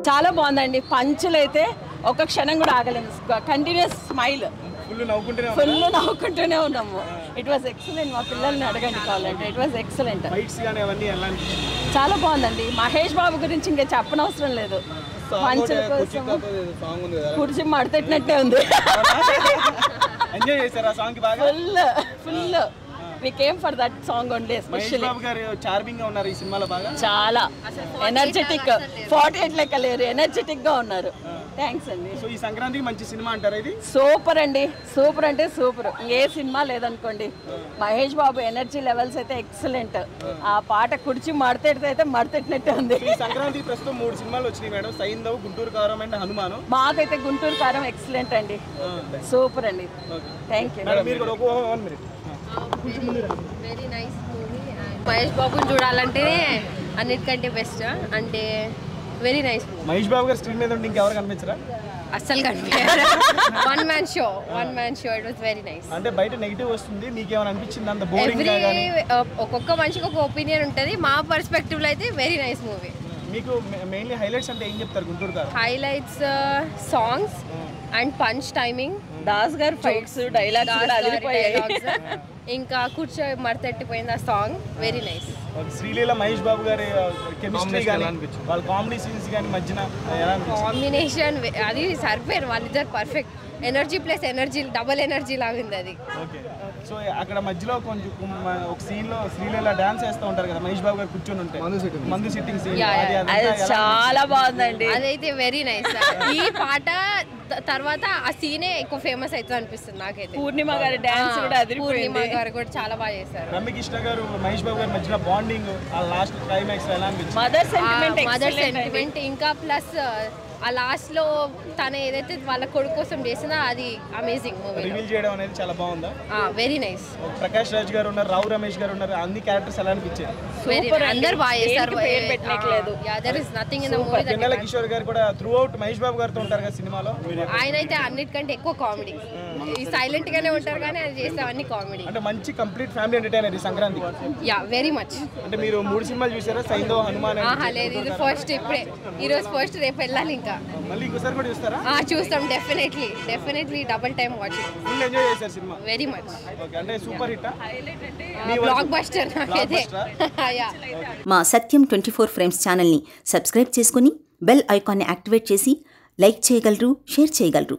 చాలా బాగుందండి. పంచులైతే ఒక క్షణం కూడా ఆగలేము. కంటిన్యూస్ స్మైల్, ఫుల్ నవ్వుకుంటూనే ఉన్నాము. It was excellent. మా పిల్లల్ని అడగండి కావాలంటే. It was excellent. చాలా బాగుందండి. మహేష్ బాబు గురించి ఇంకా చెప్పనవసరం లేదు. పంచుల కోసం కుర్చీ మడతెట్టినట్టే ఉంది. Full full we came for that song only especially. బాబు గారు చార్మింగ్ గా ఉన్నారు ఈ సినిమాలో బాగా. చాలా ఎనర్జెటిక్ 48 లెక్క లేరు, ఎనర్జెటిక్ గా ఉన్నారు. థ్యాంక్స్ అండి. సో ఈ సంక్రాంతికి మంచి సినిమా అంటారా ఇది? సూపర్ అండి. సూపర్ అంటే సూపర్. ఏ సినిమా లేదనుకోండి. మహేష్ బాబు ఎనర్జీ లెవెల్స్ అయితే ఎక్సలెంట్. ఆ పాట కుర్చీ మడతెడితే అయితే మడతెట్టినట్టే ఉంది. ఈ సంక్రాంతి ప్రస్తుతం 3 సినిమాలు వచ్చినాయి మేడం. సైంధవ్, గుంటూరు కారం అండ్ హనుమాను. మాకైతే గుంటూరు కారం ఎక్సలెంట్ అండి. సూపర్ అండి. Thank you. మీరు కూడా ఒక 1 minute. Very nice movie. Mahesh బాబుని చూడాలంటేనే అన్నిటికంటే బెస్ట్. అంటే వెరీ నైస్. మహేష్ బాబు గారు స్క్రీన్ మీద ఉంటే ఇంకెవరు కనిపించరా? అస్సలు కనిపించారు. One man show. It was very nice. అంటే బయట నెగిటివ్ వస్తుంది, మీకు ఏమైనా అనిపించింది అంత బోరింగ్ గా? ఒక్కొక్క మనిషికి ఒక ఒపీనియన్ ఉంటుంది. మా పర్స్పెక్టివ్ లో అయితే వెరీ నైస్ మూవీ. మీకు మెయిన్లీ హైలైట్స్ అంటే ఏం చెప్తారు గుంటూరు గారు? Highlights songs and punch timing. Das గారు ఫైట్స్, డైలాగ్స్ కూడా అదిరిపోయాయి. ఇంకా కూర్చో మడతెట్టిపోయింది ఆ song. Very nice. Sreeleela Mahesh Babu గారి కెమిస్ట్రీ కానీ వాళ్ళ కామెడీ సీన్స్ కానీ మధ్యన కాంబినేషన్ అది సరిపోయారు వాళ్ళిద్దరు. Perfect. Energy plus energy, double energy లాగుంది అది. ఓకే. సో అక్కడ మధ్యలో కొంచెం ఒక సీన్ లో శ్రీలీల డాన్స్ చేస్తూ ఉంటారు కదా, మహేష్ బాబు గారు కూర్చొని ఉంటే మందు సిట్టింగ్ సీన్, చాలా బాగుందండి. అదైతే వెరీ నైస్. ఈ పాట తర్వాత ఆ సీనే ఎక్కువ ఫేమస్ అవుతుంది అనిపిస్తుంది నాకైతే. పూర్ణిమ గారి డాన్స్ కూడా అదిరిపోయింది. పూర్ణిమ గారు కూడా చాలా బాగా చేశారు. రమ్యకృష్ణ గారు మహేష్ బాబు గారి మధ్యన బాండింగ్, ఆ లాస్ట్ క్లైమాక్స్ ఎలా అనిపించింది? Mother sentiment. ఇంకా ప్లస్ ఆ లాస్ట్ లో తను ఏదైతే వాళ్ళ కొడుకు కోసం చేసినా అది అమేజింగ్ మూవీ. రివీల్ చేయడం అనేది చాలా బాగుందా? Very nice. ప్రకాష్ రాజ్ గారు ఉన్నారు, రావు రమేష్ గారు ఉన్నారు. అన్ని క్యారెక్టర్స్ ఎలా అనిపించారు? అందరు బాగా చేశారు. పిన్నెల కిషోర్ గారు కూడా త్రూ అవుట్ మహేష్ బాబు గారితో ఉంటారు కదా సినిమాలో. ఆయన అయితే అన్నిటికంటే ఎక్కువ కామెడీ. సైలెంట్ గానే ఉంటారు కానీ ఆయన చేస్తే అన్ని కామెడీ. అంటే మంచి కంప్లీట్ ఫ్యామిలీ ఎంటర్టైనర్ ఈ సంక్రాంతి. Very much. అంటే మీరు 3 సినిమాలు చూసారా? సైంధవ్, హనుమాన్? లేదు, ఇది ఫస్ట్. ఇప్పుడే ఈ రోజు ఫస్ట్, రేపు వెళ్ళాలి. ఇంకా మళ్ళీ ఇంకోసారి కూడా చూస్తారా? చూస్తాం. Definitely double time watching. Full enjoy చేశారు సినిమా? Very much. ఓకే. అంటే సూపర్ హిట్, బ్లాక్ బస్టర్ నాకైతే. మా సత్యం 24 ఫ్రేమ్స్ ఛానల్ని సబ్స్క్రైబ్ చేసుకుని బెల్ ఐకాన్ని యాక్టివేట్ చేసి లైక్ చేయగలరు, షేర్ చేయగలరు.